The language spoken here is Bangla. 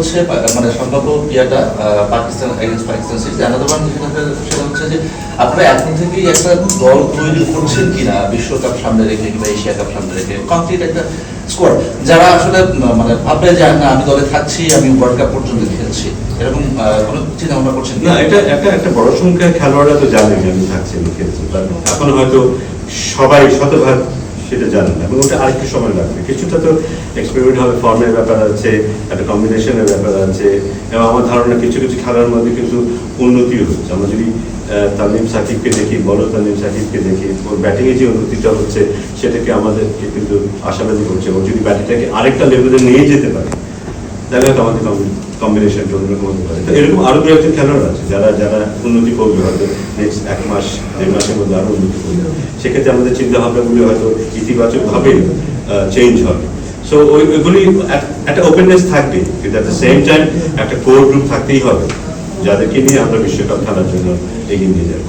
হচ্ছে মানে সম্ভাব্য ইয়াটা Pakistan against Pakistan series, another one সেটা হচ্ছে যে আপনারা এখন থেকেই একটা দল তৈরি করছেন কিনা বিশ্বকাপ সামনে রেখে কিংবা এশিয়া কাপ সামনে রেখে, কমপ্লিট একটা স্কোয়াড যারা আসলে মানে ভাববে যে না আমি দলে থাকছি, আমি ওয়ার্ল্ড কাপ পর্যন্ত খেলছি, এরকম কোনো চিন্তা ভাবনা করছেন না? এটা একটা বড় সংখ্যায় খেলোয়াড়রা তো জানে যে আমি থাকছি, আমি খেলছি, এখন হয়তো সবাই শতভাগ সেটা জানেন না এবং ওটা আরেকটু সময় লাগবে। কিছুটা তো এক্সপেরিমেন্ট হবে, ফর্মের ব্যাপার আছে, একটা কম্বিনেশনের ব্যাপার আছে, এবং আমার ধারণা কিছু কিছু খেলার মধ্যে কিন্তু উন্নতিও হচ্ছে। আমরা যদি তামিম সাকিবকে দেখি, বড় তামিম সাকিবকে দেখি, ওর ব্যাটিংয়ে যে উন্নতিটা হচ্ছে সেটাকে আমাদেরকে কিন্তু আশাবাদী করছে। ও যদি ব্যাটিংটাকে আরেকটা লেভেলে নিয়ে যেতে পারে তাহলে হয়তো আমাদের কম্বিনেশনটা অন্যরকম হতে পারে। তো এরকম আরো দু একজন খেলোয়াড় আছে যারা যারা উন্নতি করবে, হয়তো নেক্সট 1 মাস 1.5 মাসের মধ্যে আরো উন্নতি করবে। সেক্ষেত্রে আমাদের চিন্তা ভাবনাগুলি হয়তো ইতিবাচকভাবে চেঞ্জ হবে। সো ওইগুলি একটা ওপেননেস থাকবে, কিন্তু অ্যাট দ্য সেম টাইম একটা কোর গ্রুপ থাকতেই হবে যাদেরকে নিয়ে আমরা বিশ্বকাপ খেলার জন্য এগিয়ে নিয়ে যাবো।